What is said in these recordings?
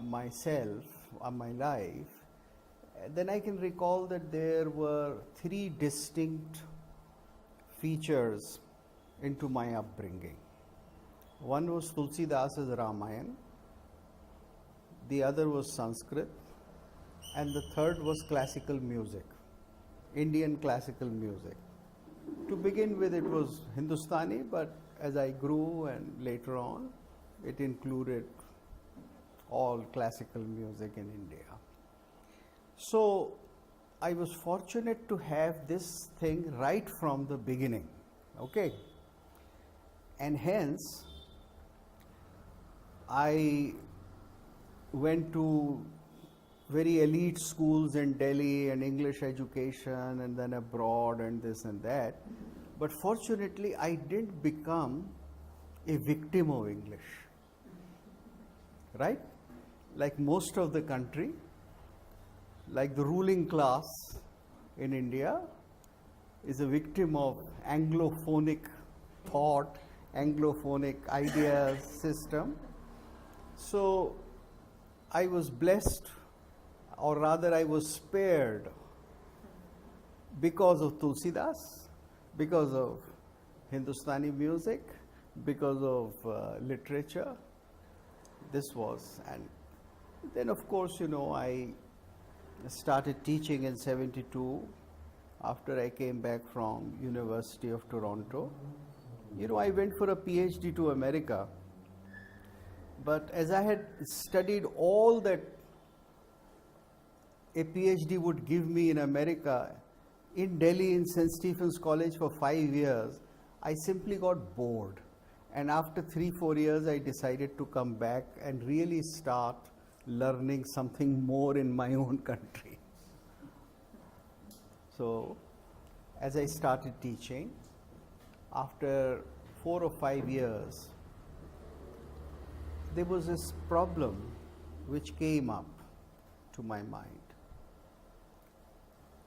myself, my life, then I can recall that there were three distinct features into my upbringing. One was Tulsi Das's Ramayana, the other was Sanskrit, and the third was classical music, Indian classical music. To begin with, it was Hindustani, but as I grew and later on, it included all classical music in India. So I was fortunate to have this thing right from the beginning, okay? And hence, I went to very elite schools in Delhi and English education and then abroad and this and that. But fortunately, I didn't become a victim of English, right? Like most of the country, like the ruling class in India is a victim of Anglophonic thought, Anglophonic ideas system. So I was blessed, or rather I was spared because of Tulsidas, because of Hindustani music, because of literature. This was, and then of course, I started teaching in 72 after I came back from University of Toronto. I went for a PhD to America, but as I had studied all that a PhD would give me in America, in Delhi in St. Stephen's College for 5 years, I simply got bored. And after 3-4 years, I decided to come back and really start learning something more in my own country. So, as I started teaching, after 4 or 5 years, there was this problem which came up to my mind.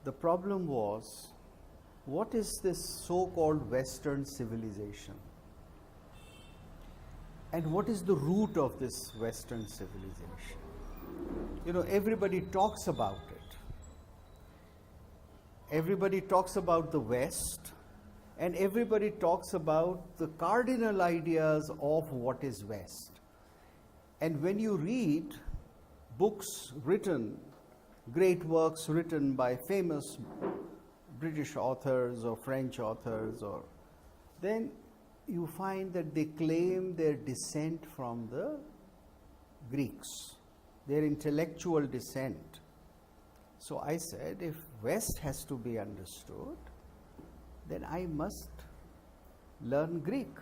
The problem was, what is this so-called Western civilization? And what is the root of this Western civilization? Everybody talks about it. Everybody talks about the West, and everybody talks about the cardinal ideas of what is West. And when you read books written, great works written by famous British authors or French authors, then you find that they claim their descent from the Greeks, their intellectual descent. So I said, if West has to be understood, then I must learn Greek.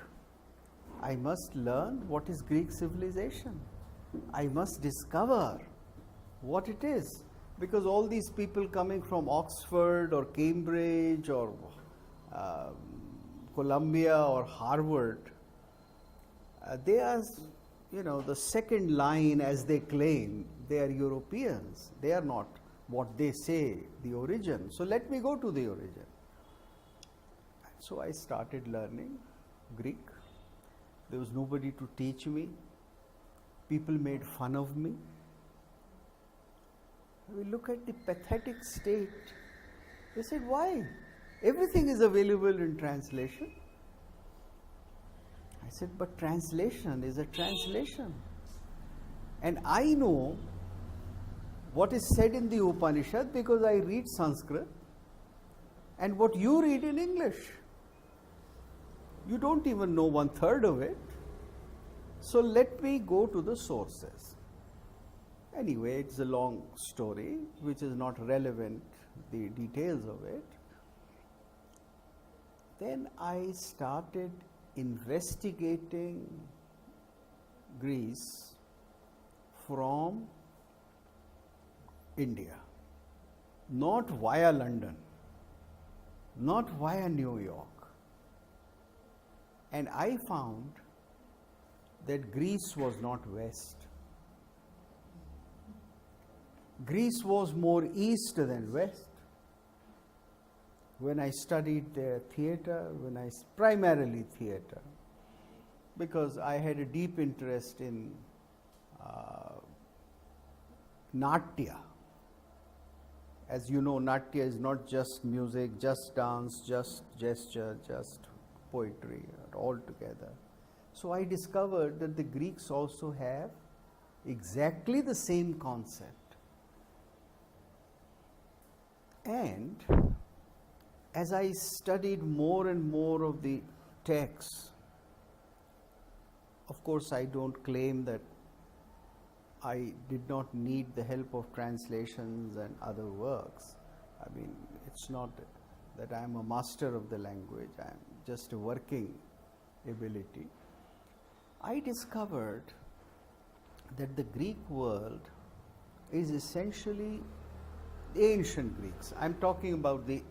I must learn what is Greek civilization. I must discover what it is. Because all these people coming from Oxford or Cambridge or Columbia or Harvard, they are, the second line as they claim. They are Europeans. They are not what they say, the origin. So let me go to the origin. So I started learning Greek. There was nobody to teach me. People made fun of me. We look at the pathetic state. They said, why? Everything is available in translation. I said, but translation is a translation. And I know what is said in the Upanishad because I read Sanskrit and what you read in English. You don't even know 1/3 of it. So let me go to the sources. Anyway, it's a long story which is not relevant, the details of it. Then I started investigating Greece from India, not via London, not via New York. And I found that Greece was not West. Greece was more east than west. When I studied theatre, primarily theatre, because I had a deep interest in Natya. As you know, Natya is not just music, just dance, just gesture, just poetry, all together. So I discovered that the Greeks also have exactly the same concept. And as I studied more and more of the texts, of course, I don't claim that I did not need the help of translations and other works. I mean, it's not that I am a master of the language, I am just a working ability. I discovered that the Greek world is essentially the ancient Greeks. I'm talking about the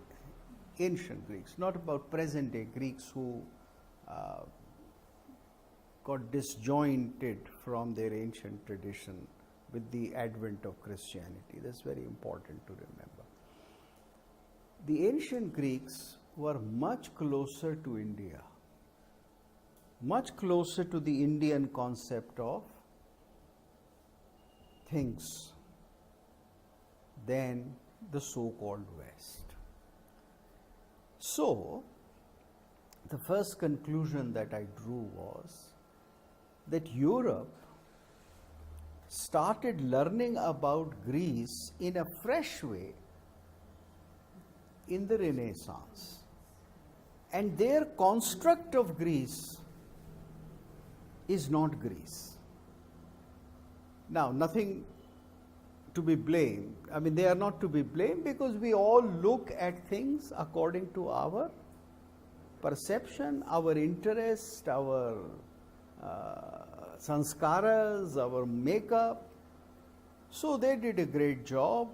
ancient Greeks, not about present day Greeks who got disjointed from their ancient tradition with the advent of Christianity. That's very important to remember. The ancient Greeks were much closer to India, much closer to the Indian concept of things than the so-called West. So, the first conclusion that I drew was that Europe started learning about Greece in a fresh way in the Renaissance. And their construct of Greece is not Greece. Now, nothing to be blamed. I mean, they are not to be blamed because we all look at things according to our perception, our interest, our sanskaras, our makeup. So they did a great job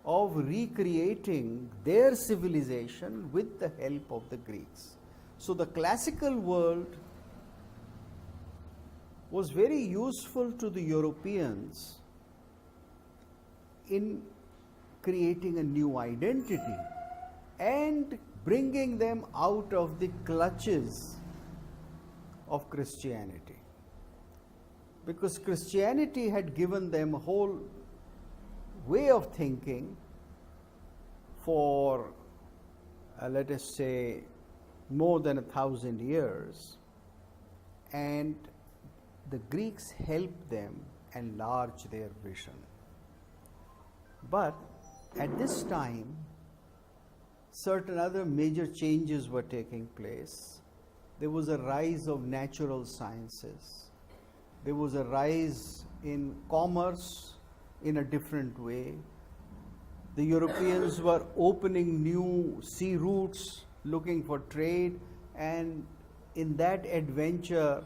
of recreating their civilization with the help of the Greeks. So the classical world was very useful to the Europeans in creating a new identity and bringing them out of the clutches of Christianity. Because Christianity had given them a whole way of thinking for, let us say, more than 1,000 years, and the Greeks helped them enlarge their vision. But at this time, certain other major changes were taking place. There was a rise of natural sciences. There was a rise in commerce in a different way. The Europeans were opening new sea routes, looking for trade, and in that adventure,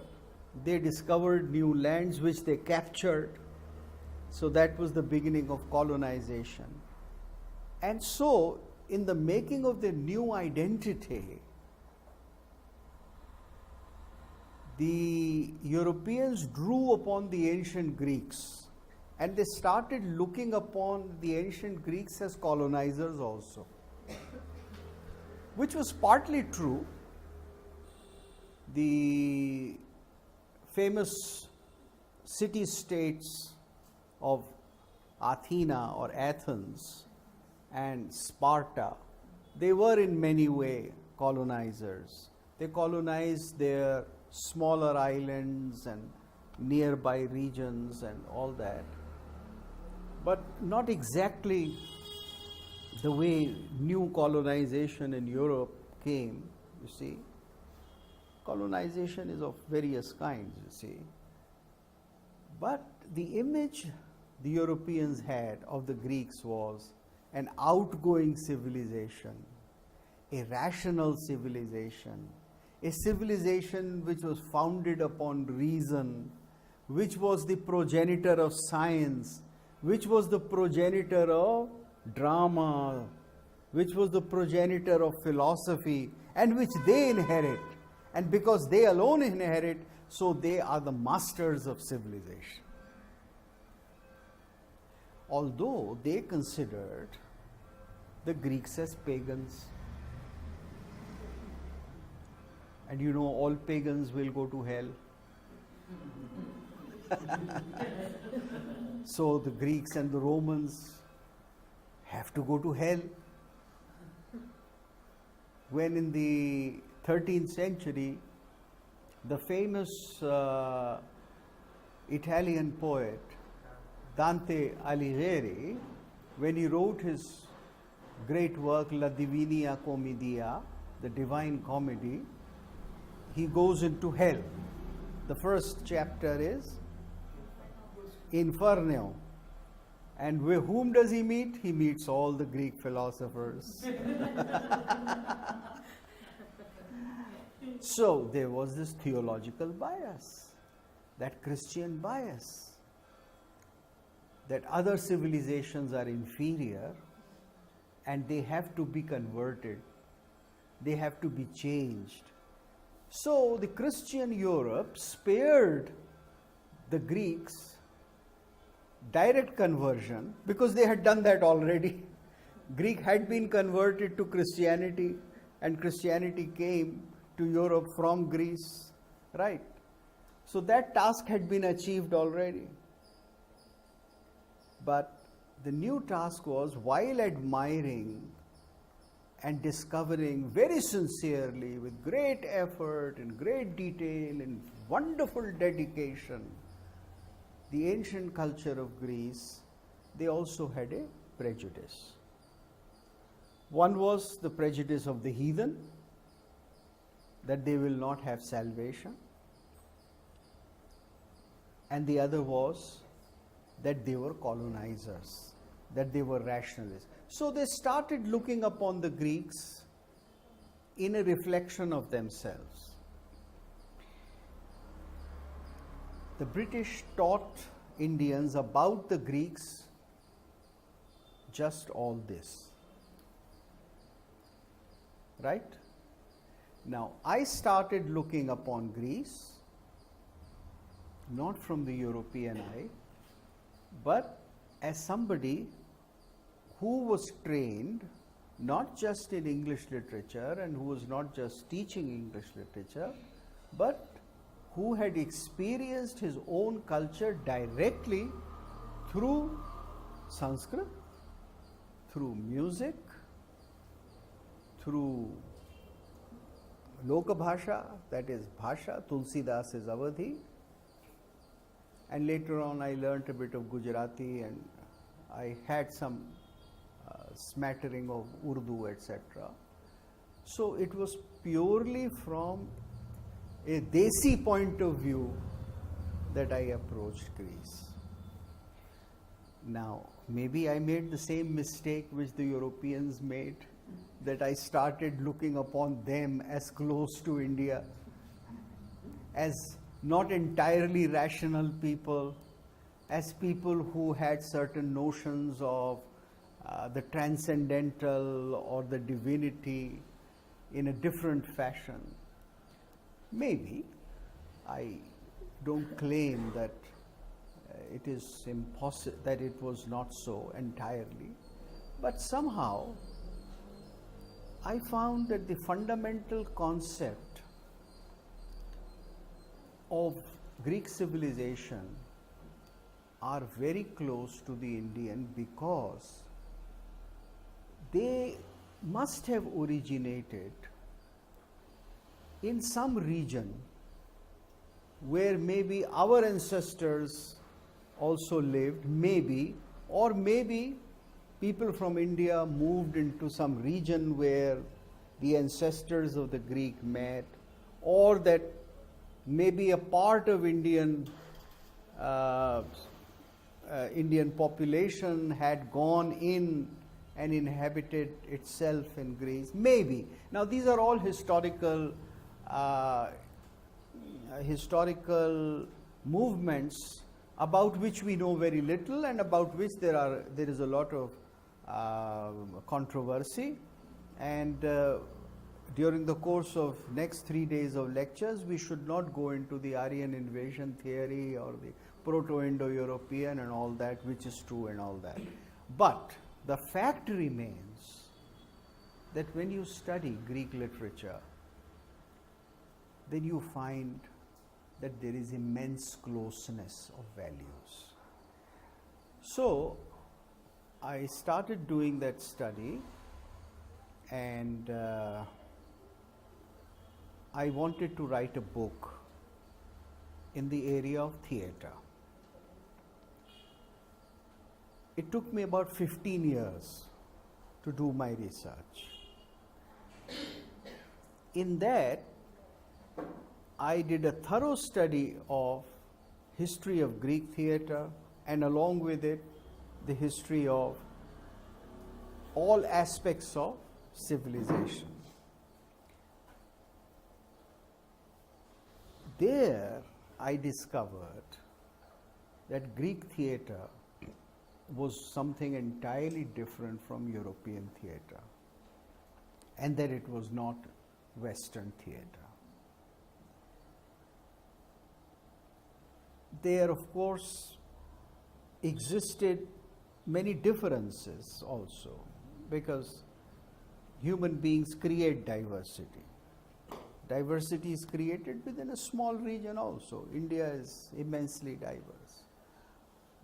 they discovered new lands which they captured. So that was the beginning of colonization. And so, in the making of the new identity, the Europeans drew upon the ancient Greeks, and they started looking upon the ancient Greeks as colonizers also, which was partly true. The famous city-states of Athena or Athens and Sparta, they were in many ways colonizers. They colonized their smaller islands and nearby regions and all that, but not exactly the way new colonization in Europe came, you see. Colonization is of various kinds, you see. But the image the Europeans had of the Greeks was an outgoing civilization, a rational civilization, a civilization which was founded upon reason, which was the progenitor of science, which was the progenitor of drama, which was the progenitor of philosophy, and which they inherit. And because they alone inherit, so they are the masters of civilization. Although they considered the Greeks as pagans. And you know, all pagans will go to hell. So the Greeks and the Romans have to go to hell. When in the 13th century, the famous Italian poet Dante Alighieri, when he wrote his great work La Divina Commedia, the Divine Comedy, he goes into hell. The first chapter is Inferno. And with whom does he meet? He meets all the Greek philosophers. So there was this theological bias, that Christian bias, that other civilizations are inferior and they have to be converted, they have to be changed. So the Christian Europe spared the Greeks direct conversion because they had done that already. Greek had been converted to Christianity and Christianity came to Europe from Greece, right? So that task had been achieved already. But the new task was, while admiring and discovering very sincerely, with great effort and great detail and wonderful dedication, the ancient culture of Greece, they also had a prejudice. One was the prejudice of the heathen, that they will not have salvation. And the other was that they were colonizers, that they were rationalists. So they started looking upon the Greeks in a reflection of themselves. The British taught Indians about the Greeks just all this. Right? Now, I started looking upon Greece not from the European eye, but as somebody who was trained not just in English literature and who was not just teaching English literature, but who had experienced his own culture directly through Sanskrit, through music, through Loka Bhasha, that is Bhasha, Tulsidas is Awadhi, and later on I learnt a bit of Gujarati and I had some smattering of Urdu, etc. So it was purely from a Desi point of view that I approached Greece. Now, maybe I made the same mistake which the Europeans made, that I started looking upon them as close to India, as not entirely rational people, as people who had certain notions of the transcendental or the divinity in a different fashion. Maybe, I don't claim that it is impossible, that it was not so entirely, but somehow I found that the fundamental concept of Greek civilization are very close to the Indian, because they must have originated in some region where maybe our ancestors also lived, maybe, or maybe people from India moved into some region where the ancestors of the Greek met, or that maybe a part of Indian population had gone in and inhabited itself in Greece. Maybe. Now these are all historical movements about which we know very little and about which there is a lot of controversy. And during the course of next 3 days of lectures, we should not go into the Aryan invasion theory or the Proto-Indo-European and all that, which is true and all that. But the fact remains that when you study Greek literature, then you find that there is immense closeness of values. So I started doing that study, and I wanted to write a book in the area of theatre. It took me about 15 years to do my research. In that, I did a thorough study of history of Greek theatre, and along with it, the history of all aspects of civilization. There, I discovered that Greek theatre was something entirely different from European theatre, and that it was not Western theatre. There, of course, existed many differences also, because human beings create diversity. Diversity is created within a small region also. India is immensely diverse.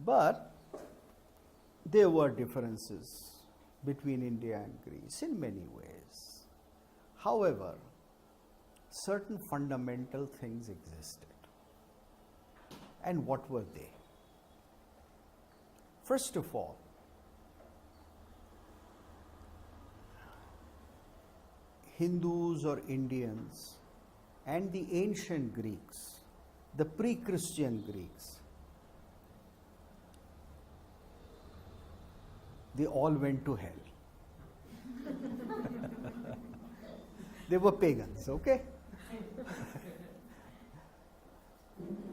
But there were differences between India and Greece in many ways. However, certain fundamental things existed. And what were they? First of all, Hindus or Indians and the ancient Greeks, the pre-Christian Greeks, they all went to hell. They were pagans, okay?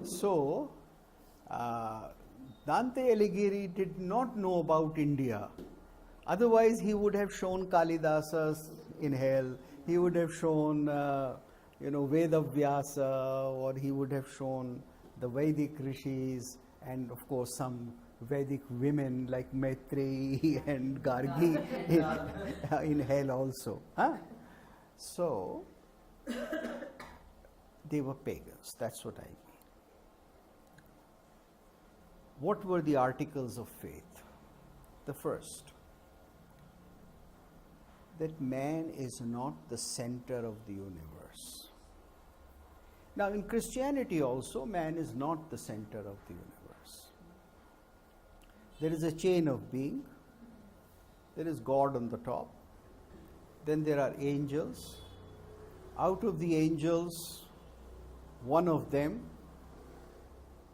So, Dante Alighieri did not know about India. Otherwise, he would have shown Kalidasas in hell. He would have shown, Veda Vyasa, or he would have shown the Vedic rishis, and of course some Vedic women like Maitreyi and Gargi in hell also. Huh? So, they were pagans, that's what I mean. What were the articles of faith? The first, that man is not the center of the universe. Now, in Christianity also, man is not the center of the universe. There is a chain of being. There is God on the top. Then there are angels. Out of the angels, one of them,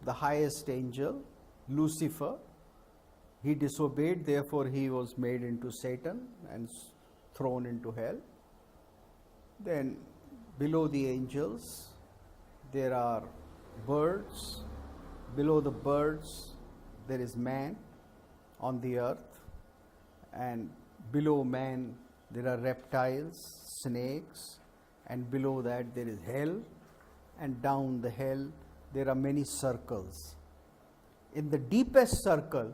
the highest angel, Lucifer, he disobeyed, therefore he was made into Satan and thrown into hell. Then below the angels, there are birds. Below the birds, there is man on the earth. And below man, there are reptiles, snakes. And below that, there is hell. And down the hell, there are many circles. In the deepest circle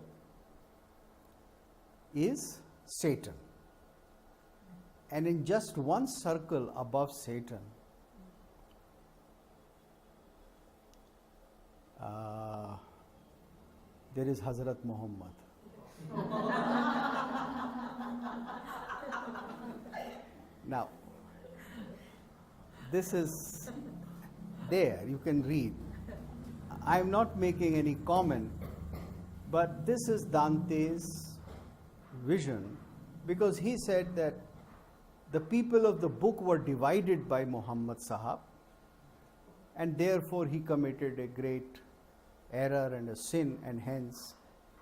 is Satan. And in just one circle above Satan, there is Hazrat Muhammad. Now, this is there, you can read. I am not making any comment, but this is Dante's vision, because he said that the people of the book were divided by Muhammad Sahab, and therefore he committed a great error and a sin, and hence,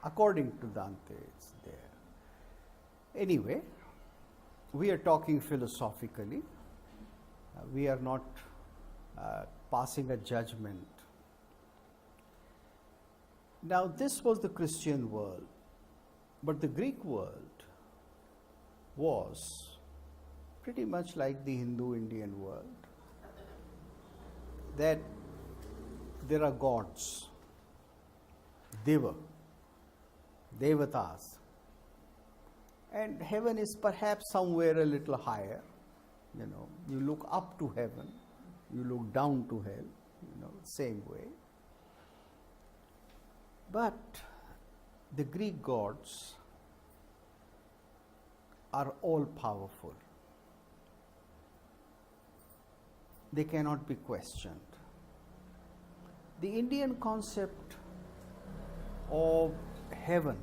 according to Dante, it's there. Anyway, we are talking philosophically. We are not passing a judgment. Now, this was the Christian world, but the Greek world was pretty much like the Hindu-Indian world, that there are gods, Deva, Devatas, and heaven is perhaps somewhere a little higher. You look up to heaven, you look down to hell, same way. But the Greek gods are all powerful. They cannot be questioned. The Indian concept of heaven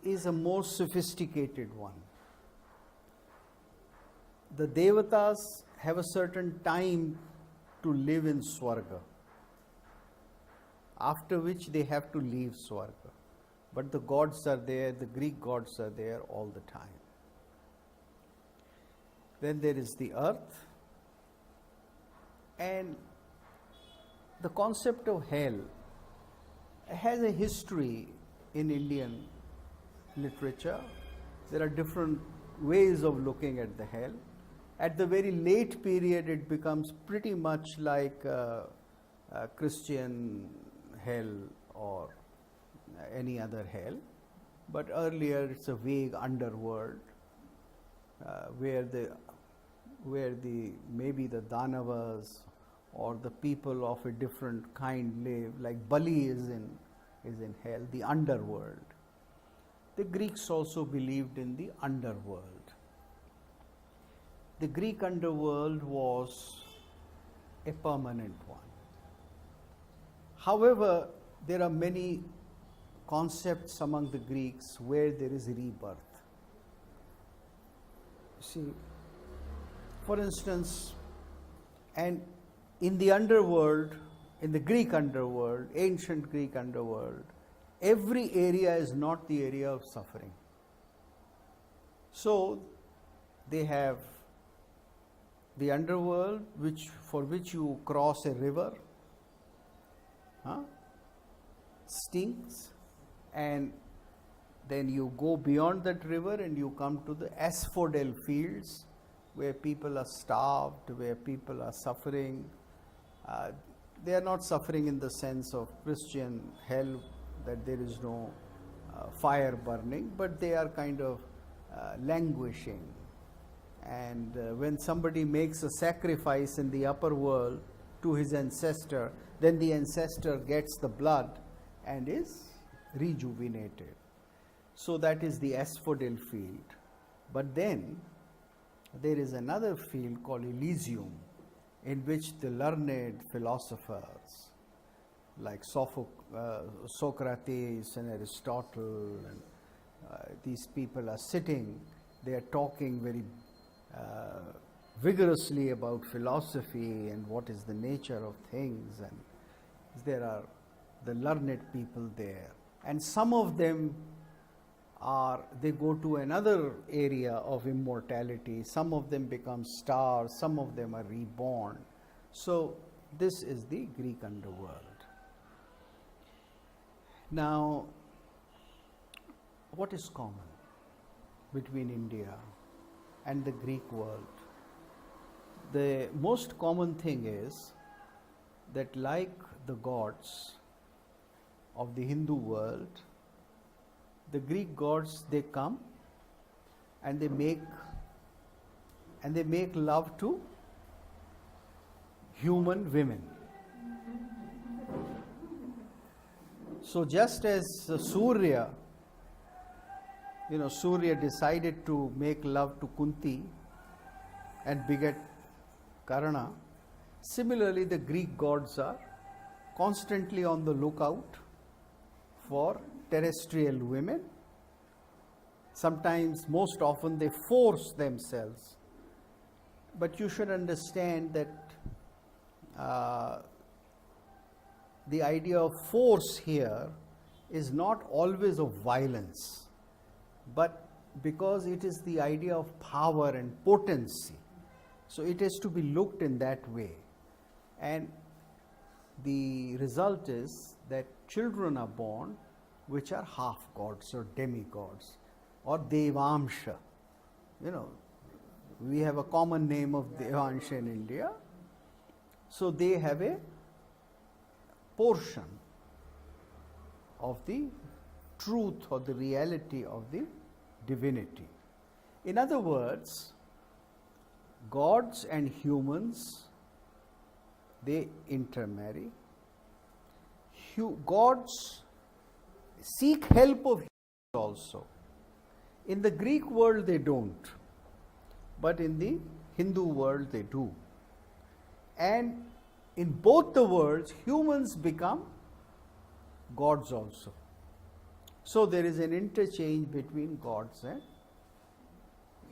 is a more sophisticated one. The Devatas have a certain time to live in Swarga, after which they have to leave Swarga. But the gods are there, the Greek gods are there all the time. Then there is the earth, and the concept of hell has a history in Indian literature. There are different ways of looking at the hell. At the very late period, it becomes pretty much like a Christian hell or any other hell. But earlier, it's a vague underworld where maybe the Danavas or the people of a different kind live, like Bali is in hell, the underworld. The Greeks also believed in the underworld. The Greek underworld was a permanent one. However, there are many concepts among the Greeks where there is rebirth. See, for instance, and in the underworld, in the Greek underworld, ancient Greek underworld, every area is not the area of suffering. So they have the underworld, for which you cross a river, stinks, and then you go beyond that river and you come to the asphodel fields, where people are starved, where people are suffering. They are not suffering in the sense of Christian hell, that there is no fire burning, but they are kind of languishing. And when somebody makes a sacrifice in the upper world to his ancestor, then the ancestor gets the blood and is rejuvenated. So that is the asphodel field. But then there is another field called Elysium, in which the learned philosophers like Socrates and Aristotle and these people are sitting, they are talking very vigorously about philosophy and what is the nature of things, and there are the learned people there, and some of them they go to another area of immortality, some of them become stars, some of them are reborn. So this is the Greek underworld. Now, what is common between India and the Greek world? The most common thing is that, like the gods of the Hindu world, the Greek gods, they come and they make love to human women. So just as Surya decided to make love to Kunti and beget Karna, similarly the Greek gods are constantly on the lookout for terrestrial women. Sometimes, most often, they force themselves. But you should understand that the idea of force here is not always of violence, but because it is the idea of power and potency. So it is to be looked in that way. And the result is that children are born which are half gods or demigods or Devamsha. We have a common name of Devamsha in India. So they have a portion of the truth or the reality of the divinity. In other words, gods and humans, they intermarry. Gods seek help of humans also. In the Greek world they don't, but in the Hindu world they do. And in both the worlds, humans become gods also. So there is an interchange between gods and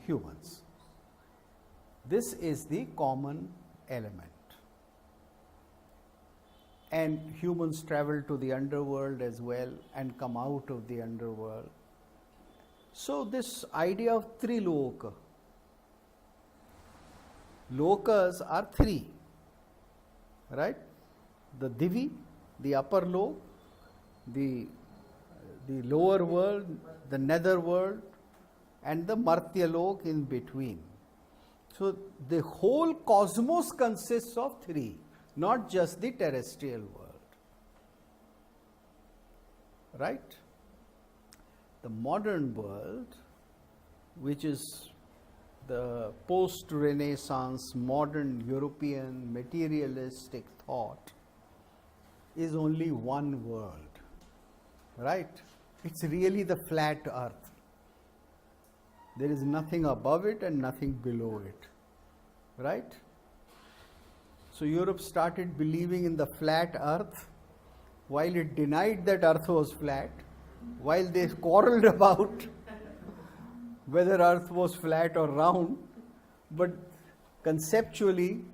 humans. This is the common element. And humans travel to the underworld as well and come out of the underworld. So this idea of Triloka, lokas are three, right? The Divi, the upper loke, the lower world, the nether world, and the Martya Lok in between. So the whole cosmos consists of three, not just the terrestrial world. Right? The modern world, which is the post-Renaissance modern European materialistic thought, is only one world. Right? It's really the flat earth. There is nothing above it and nothing below it. Right? So Europe started believing in the flat earth while it denied that earth was flat, while they quarreled about whether earth was flat or round, but conceptually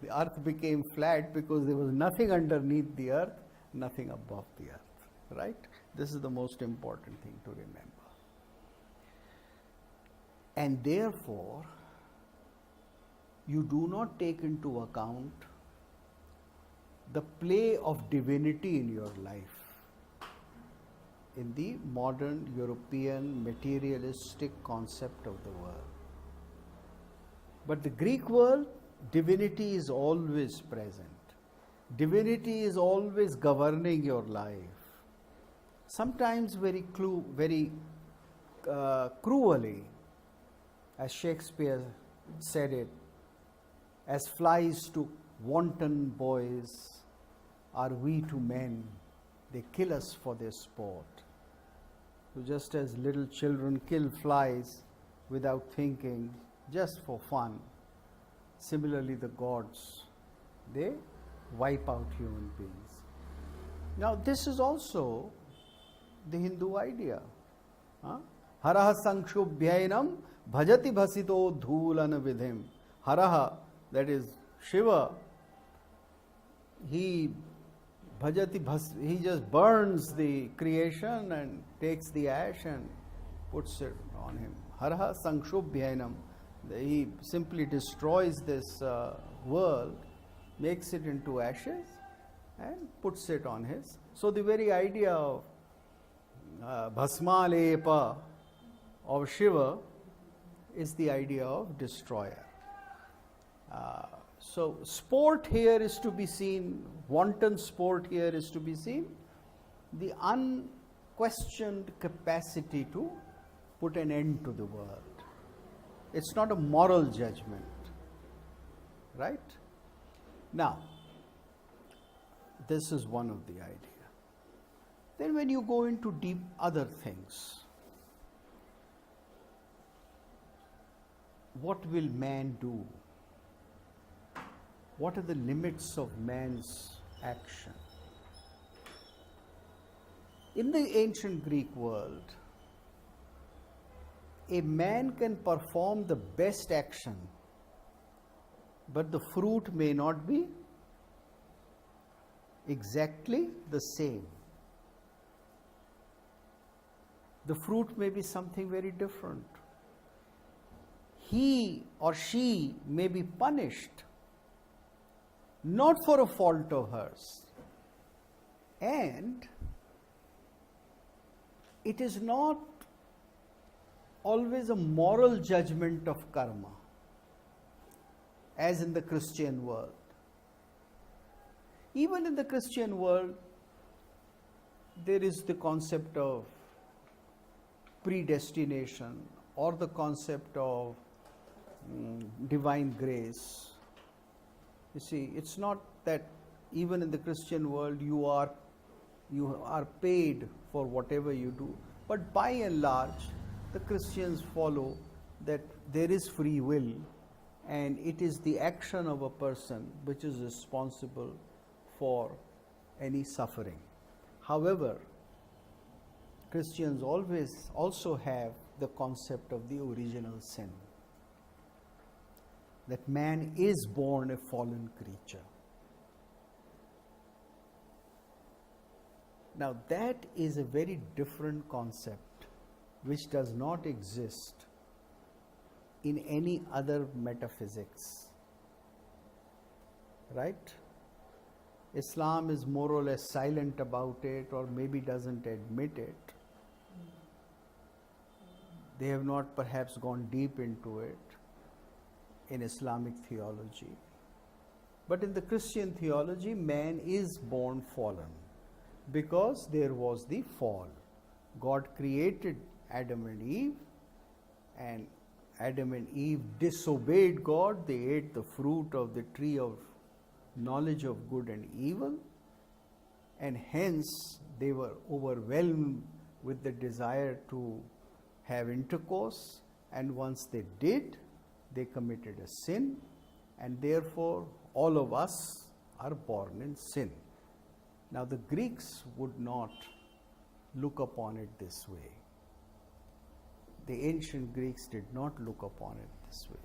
the earth became flat because there was nothing underneath the earth, nothing above the earth. Right? This is the most important thing to remember. And therefore, you do not take into account the play of divinity in your life in the modern European materialistic concept of the world. But the Greek world, divinity is always present. Divinity is always governing your life. Sometimes very cruelly, as Shakespeare said it, as flies to wanton boys are we to men, they kill us for their sport. So just as little children kill flies without thinking, just for fun, similarly the gods, they wipe out human beings. Now this is also the Hindu idea. Haraha Sankshubhyainam bhajati bhasito dhulana vidhim. Haraha, that is Shiva, he just burns the creation and takes the ash and puts it on him. Haraha Sankshubhyainam. He simply destroys this world, makes it into ashes and puts it on his. So the very idea of Bhasmalepa of Shiva is the idea of destroyer. So sport here is to be seen, wanton sport here is to be seen, the unquestioned capacity to put an end to the world. It's not a moral judgment, right? Now, this is one of the ideas. Then when you go into deep other things, what will man do? What are the limits of man's action? In the ancient Greek world, a man can perform the best action, but the fruit may not be exactly the same. The fruit may be something very different. He or she may be punished, not for a fault of hers. And it is not always a moral judgment of karma, as in the Christian world. Even in the Christian world, there is the concept of predestination or the concept of divine grace. You see, it's not that even in the Christian world you are You are paid for whatever you do. But by and large, the Christians follow that there is free will, and it is the action of a person which is responsible for any suffering. However, Christians always also have the concept of the original sin, that man is born a fallen creature. Now that is a very different concept which does not exist in any other metaphysics, right? Islam is more or less silent about it, or maybe doesn't admit it. They have not perhaps gone deep into it in Islamic theology. But in the Christian theology, man is born fallen because there was the fall. God created Adam and Eve, and Adam and Eve disobeyed God. They ate the fruit of the tree of knowledge of good and evil, and hence they were overwhelmed with the desire to have intercourse, and once they did, they committed a sin, and therefore all of us are born in sin. Now the Greeks would not look upon it this way. The ancient Greeks did not look upon it this way.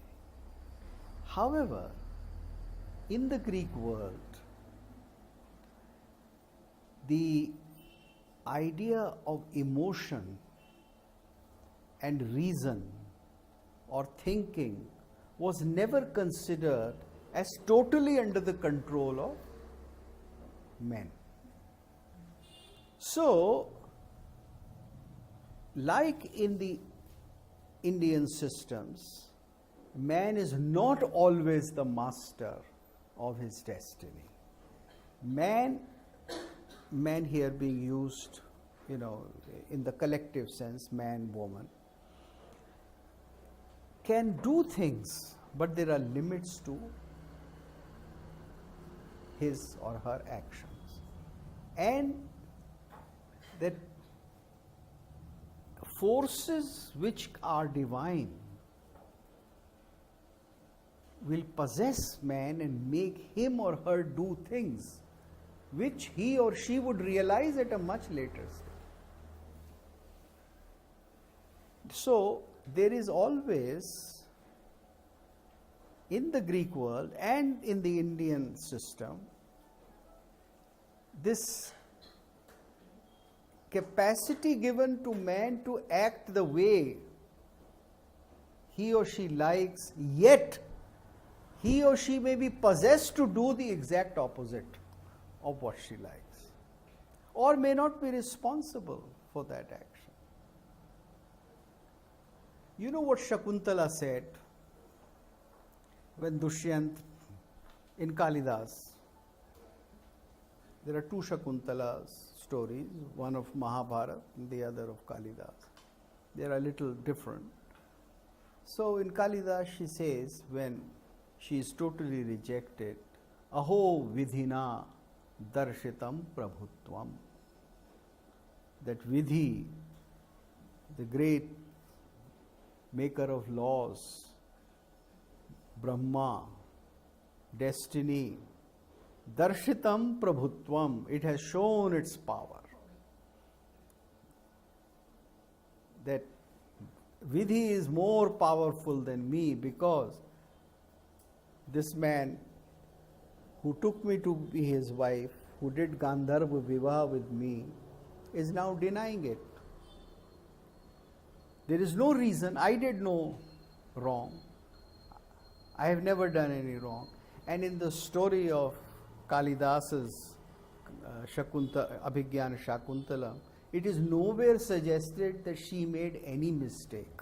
However, in the Greek world, the idea of emotion and reason or thinking was never considered as totally under the control of men. So, like in the Indian systems, man is not always the master of his destiny. Man here being used, in the collective sense, man, woman, can do things, but there are limits to his or her actions. And that forces which are divine will possess man and make him or her do things which he or she would realize at a much later stage. So, there is always, in the Greek world and in the Indian system, this capacity given to man to act the way he or she likes, yet he or she may be possessed to do the exact opposite of what she likes, or may not be responsible for that action. You know what Shakuntala said when Dushyant in Kalidas? There are two Shakuntalas stories, one of Mahabharata and the other of Kalidas. They are a little different. So in Kalidas she says, when she is totally rejected, Aho vidhina darshitam prabhutvam. That Vidhi, the great maker of laws, Brahma, destiny, darshitam prabhutvam, it has shown its power. That Vidhi is more powerful than me, because this man who took me to be his wife, who did Gandharva Vivaha with me, is now denying it. There is no reason. I did no wrong. I have never done any wrong. And in the story of Kalidas's Abhigyana Shakuntala, it is nowhere suggested that she made any mistake.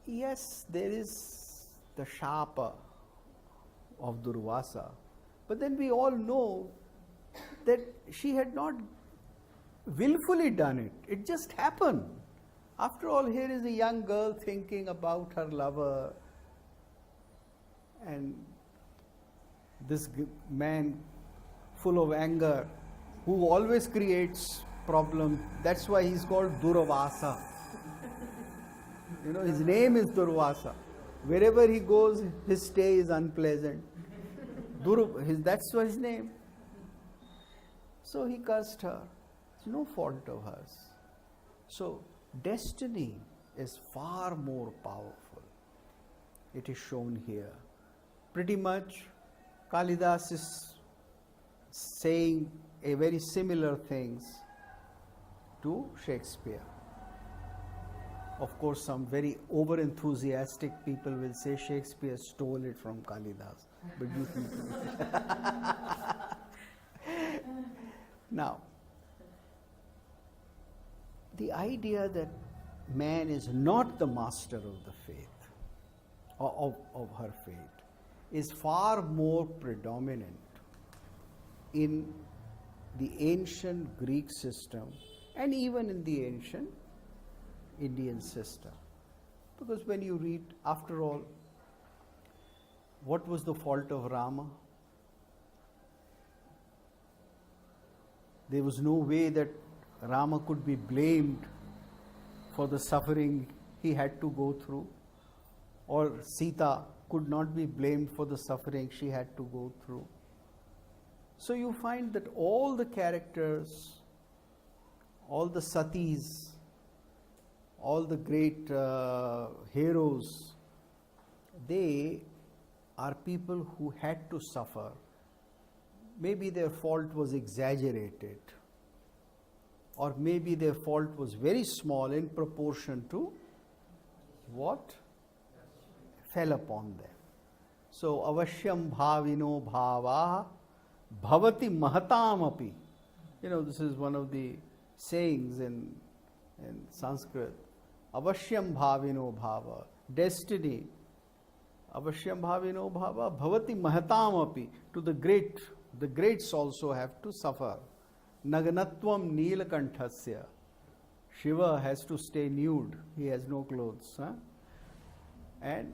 Yes, there is the Shapa of Durvasa, but then we all know that she had not willfully done it. It just happened. After all, here is a young girl thinking about her lover, and this man, full of anger, who always creates problem. That's why he's called Durvasa. His name is Durvasa. Wherever he goes, his stay is unpleasant. That's his name. So he cursed her. It's no fault of hers. So destiny is far more powerful. It is shown here. Pretty much Kalidas is saying a very similar things to Shakespeare. Of course, some very over-enthusiastic people will say Shakespeare stole it from Kalidas. But you think now, the idea that man is not the master of the faith, of her fate, is far more predominant in the ancient Greek system and even in the ancient Indian system. Because when you read, after all, what was the fault of Rama? There was no way that Rama could be blamed for the suffering he had to go through, or Sita could not be blamed for the suffering she had to go through. So you find that all the characters, all the satis, all the great heroes, they are people who had to suffer. Maybe their fault was exaggerated, or maybe their fault was very small in proportion to what fell upon them. So, avashyam bhavino bhava bhavati mahatam api. This is one of the sayings in Sanskrit. Avashyam bhavino bhava, destiny. Avashyam bhavino bhava bhavati mahatam api. To the greats also have to suffer. Naganatvam Neelakanthasya. Shiva has to stay nude. He has no clothes. And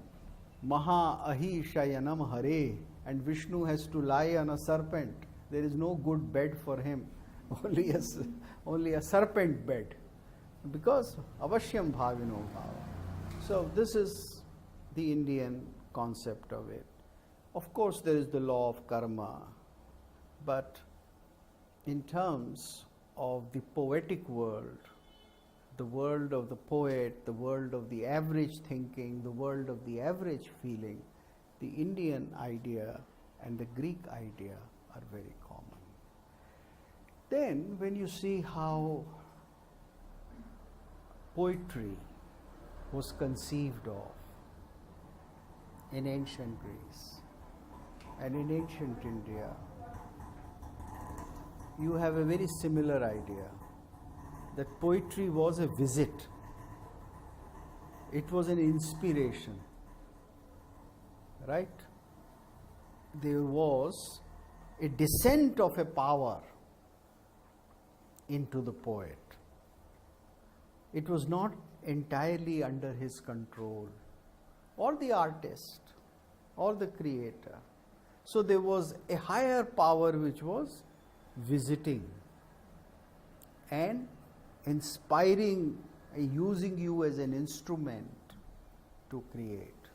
Maha Ahi Shayanam Hare. And Vishnu has to lie on a serpent. There is no good bed for him. Only a serpent bed. Because Avashyam Bhavino Bhava. So this is the Indian concept of it. Of course there is the law of karma. But in terms of the poetic world, the world of the poet, the world of the average thinking, the world of the average feeling, the Indian idea and the Greek idea are very common. Then when you see how poetry was conceived of in ancient Greece and in ancient India, you have a very similar idea that poetry was a visit. It was an inspiration, right? There was a descent of a power into the poet. It was not entirely under his control, or the artist, or the creator. So there was a higher power which was visiting and inspiring, using you as an instrument to create.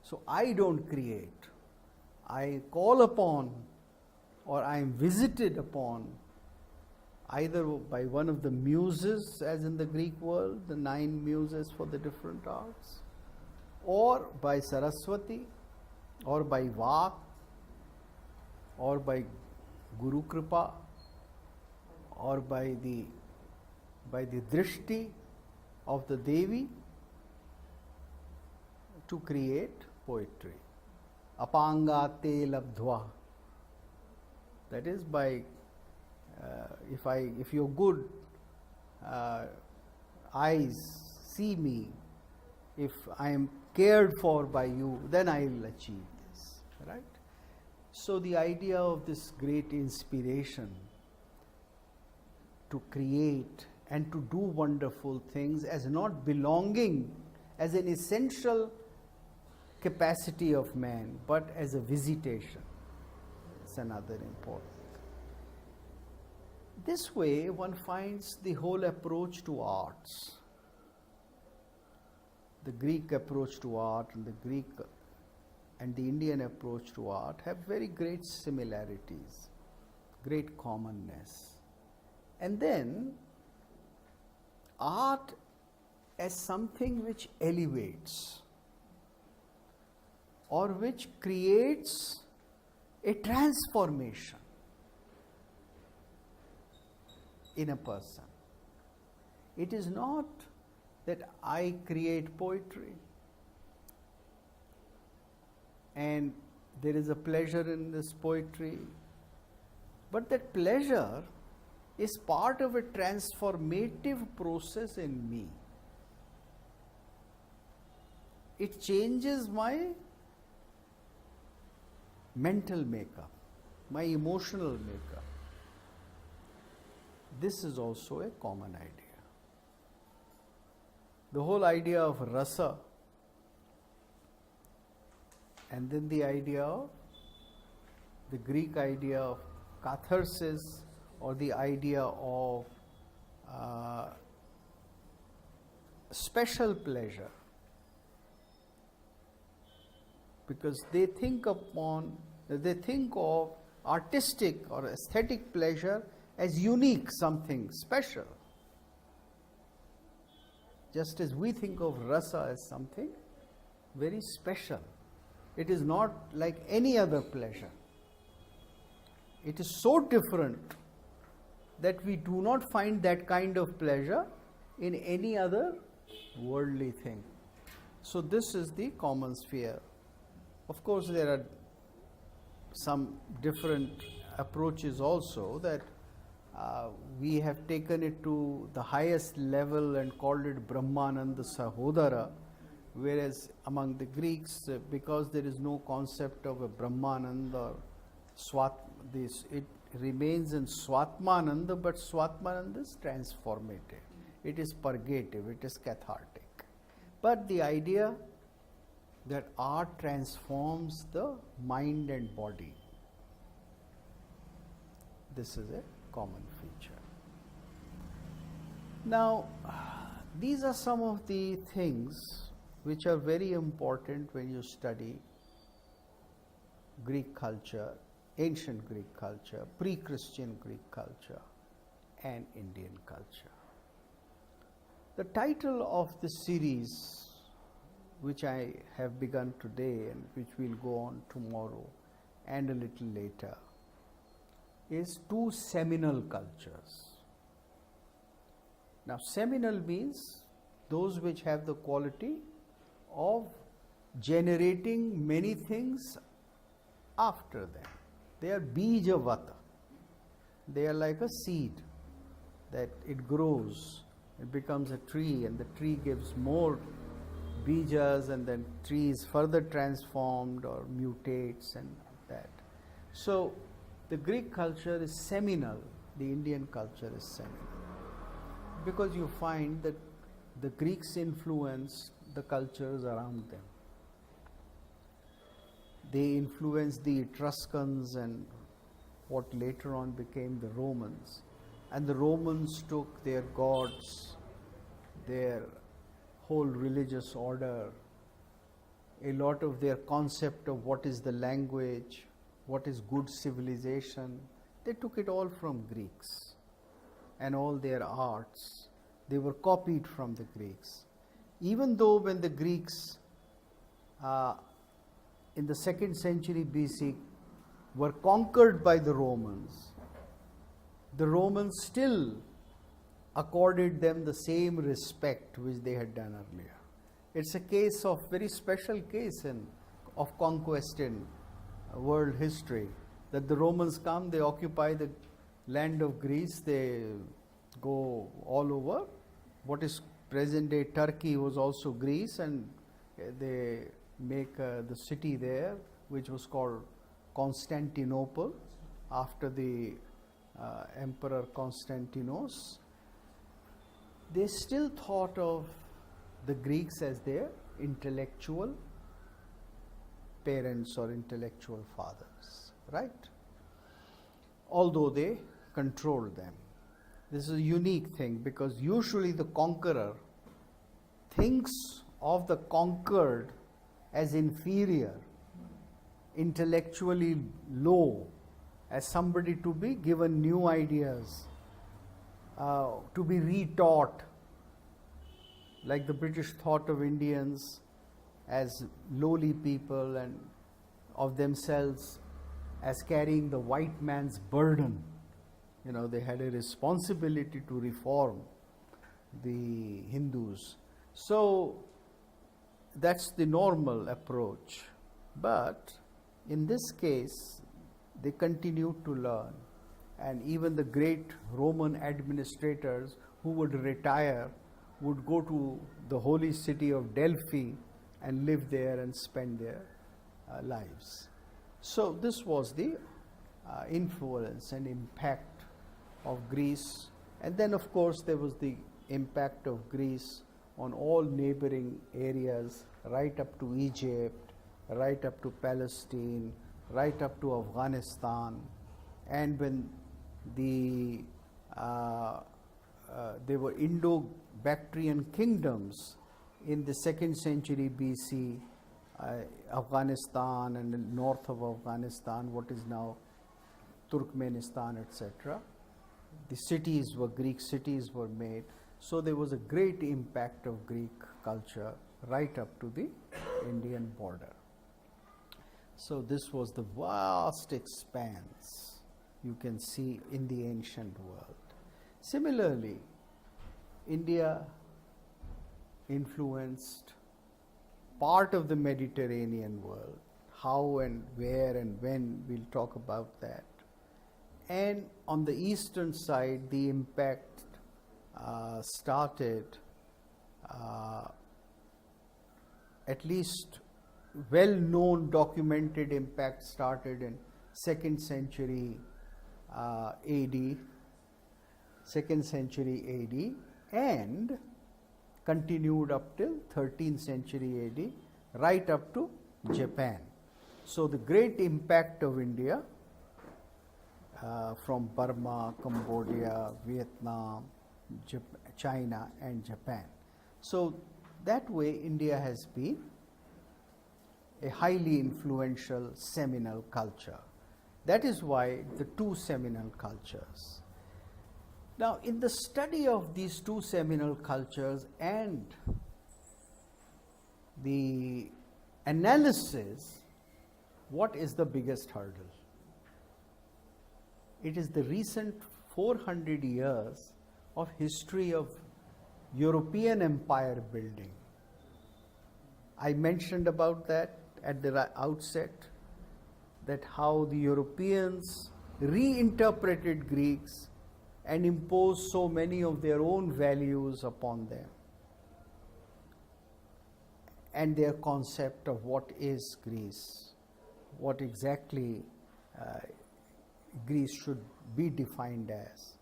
So I don't create. I call upon, or I am visited upon, either by one of the muses, as in the Greek world, the 9 muses for the different arts, or by Saraswati, or by Vak, or by Guru Kripa, or by the drishti of the Devi, to create poetry. Apangate labdhva. That is by if your good eyes see me, if I am cared for by you, then I will achieve this, right? So the idea of this great inspiration to create and to do wonderful things as not belonging as an essential capacity of man, but as a visitation. It's another important. This way one finds the whole approach to arts. The Greek approach to art and the Greek and the Indian approach to art have very great similarities, great commonness. And then art as something which elevates or which creates a transformation in a person. It is not that I create poetry and there is a pleasure in this poetry, but that pleasure is part of a transformative process in me. It changes my mental makeup, my emotional makeup. This is also a common idea. The whole idea of rasa and then the idea of the Greek idea of catharsis or the idea of special pleasure, because they think of artistic or aesthetic pleasure as unique, something special, just as we think of rasa as something very special. It is not like any other pleasure. It is so different that we do not find that kind of pleasure in any other worldly thing. So this is the common sphere. Of course, there are some different approaches also that we have taken it to the highest level and called it Brahmananda Sahodara, whereas among the Greeks, because there is no concept of a Brahmananda or it remains in Swatmananda, but Swatmananda is transformative. It is purgative, it is cathartic. But the idea that art transforms the mind and body, this is a common feature. Now, these are some of the things which are very important when you study Greek culture, ancient Greek culture, pre-Christian Greek culture, and Indian culture. The title of this series, which I have begun today and which will go on tomorrow and a little later, is Two Seminal Cultures. Now, seminal means those which have the quality of generating many things after them. They are bijavata. They are like a seed that it grows, it becomes a tree, and the tree gives more bijas, and then tree is further transformed or mutates and that. So the Greek culture is seminal, the Indian culture is seminal, because you find that the Greeks influence the cultures around them. They influenced the Etruscans and what later on became the Romans. And the Romans took their gods, their whole religious order, a lot of their concept of what is the language, what is good civilization. They took it all from Greeks, and all their arts, they were copied from the Greeks. Even though when the Greeks in the 2nd century BC were conquered by the Romans still accorded them the same respect which they had done earlier. It's a case of very special case of conquest in world history, that the Romans come, they occupy the land of Greece, they go all over. What is present day Turkey was also Greece, and they make the city there, which was called Constantinople after the Emperor Constantinos. They still thought of the Greeks as their intellectual parents or intellectual fathers, right? Although they controlled them. This is a unique thing because usually the conqueror thinks of the conquered as inferior, intellectually low, as somebody to be given new ideas, to be retaught, like the British thought of Indians as lowly people and of themselves as carrying the white man's burden. You know, they had a responsibility to reform the Hindus. So that's the normal approach. But in this case, they continued to learn. And even the great Roman administrators who would retire would go to the holy city of Delphi and live there and spend their lives. So this was the influence and impact of Greece. And then of course there was the impact of Greece on all neighboring areas, right up to Egypt, right up to Palestine, right up to Afghanistan. And when there were Indo-Bactrian kingdoms in the 2nd century BC, Afghanistan and the north of Afghanistan, what is now Turkmenistan, etc. The cities were Greek cities were made. So there was a great impact of Greek culture right up to the Indian border. So this was the vast expanse you can see in the ancient world. Similarly, India influenced part of the Mediterranean world. How and where and when, we'll talk about that. And on the eastern side, the impact started, at least well-known documented impact started in 2nd century AD, 2nd century AD, and continued up till 13th century AD, right up to Japan. So the great impact of India from Burma, Cambodia, Vietnam, China and Japan. So that way India has been a highly influential seminal culture. That is why the two seminal cultures. Now, in the study of these two seminal cultures and the analysis, what is the biggest hurdle? It is the recent 400 years of history of European empire building. I mentioned about that at the outset, that how the Europeans reinterpreted Greeks and imposed so many of their own values upon them and their concept of what is Greece, what exactly Greece should be defined as.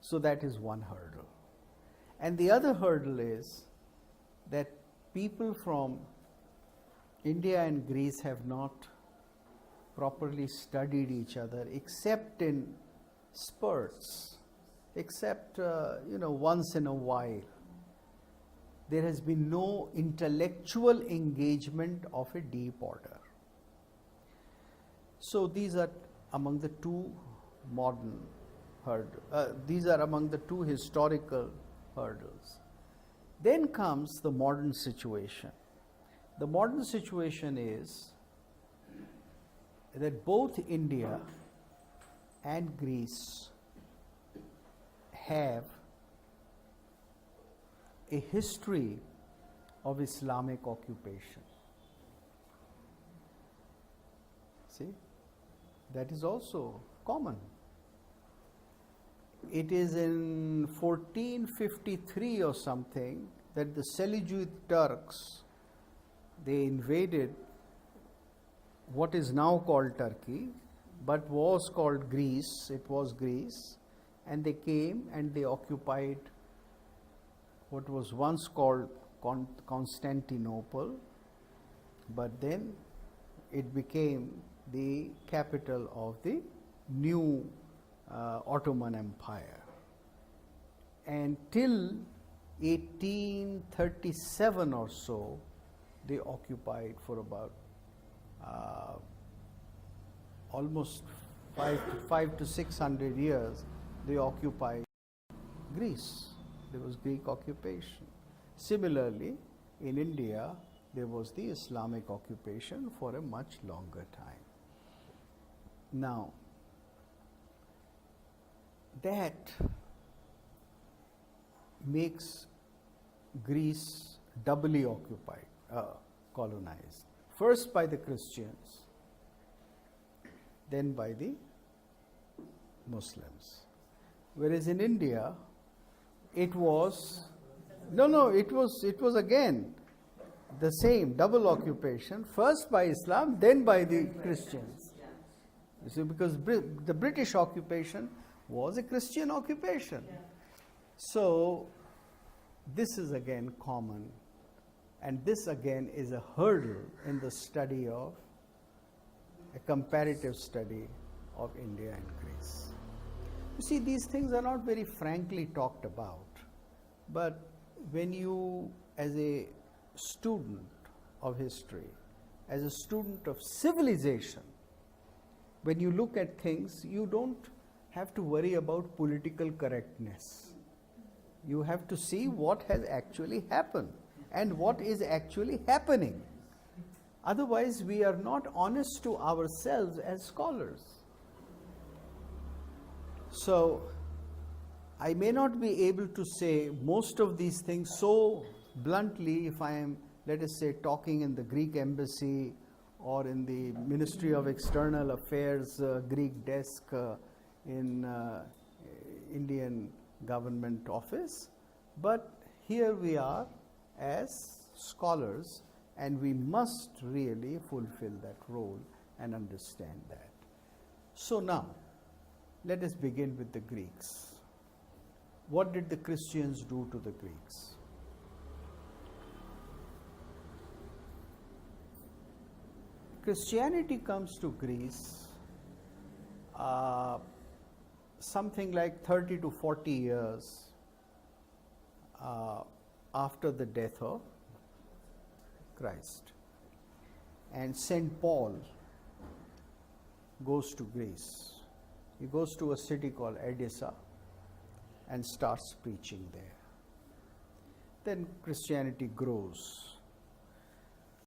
So that is one hurdle. And the other hurdle is that people from India and Greece have not properly studied each other except in spurts, except once in a while. There has been no intellectual engagement of a deep order. So these are among the two modern hurdles. These are among the two historical hurdles. Then comes the modern situation. The modern situation is that both India and Greece have a history of Islamic occupation. See, that is also common. It is in 1453 or something that the Seljuk Turks, they invaded what is now called Turkey, but was called Greece. It was Greece, and they came and they occupied what was once called Constantinople, but then it became the capital of the new Ottoman Empire. and till 1837 or so, they occupied for about almost 500 to 600 years. They occupied Greece. There was Greek occupation. Similarly, in India, there was the Islamic occupation for a much longer time. Now, that makes Greece doubly occupied, colonized. First by the Christians, then by the Muslims. Whereas in India, it was again the same double occupation, first by Islam, then by the Christians. You see, because the British occupation was a Christian occupation. So this is again common, and this again is a hurdle in the study of a comparative study of India and Greece. You see, these things are not very frankly talked about, but when you, as a student of history, as a student of civilization, when you look at things, you don't have to worry about political correctness. You have to see what has actually happened and what is actually happening. Otherwise, we are not honest to ourselves as scholars. So, I may not be able to say most of these things so bluntly if I am, let us say, talking in the Greek embassy or in the Ministry of External Affairs Greek desk in Indian government office. But here we are as scholars, and we must really fulfill that role and understand that. So now, let us begin with the Greeks. What did the Christians do to the Greeks? Christianity comes to Greece something like 30 to 40 years after the death of Christ. And St. Paul goes to Greece. He goes to a city called Edessa and starts preaching there. Then Christianity grows.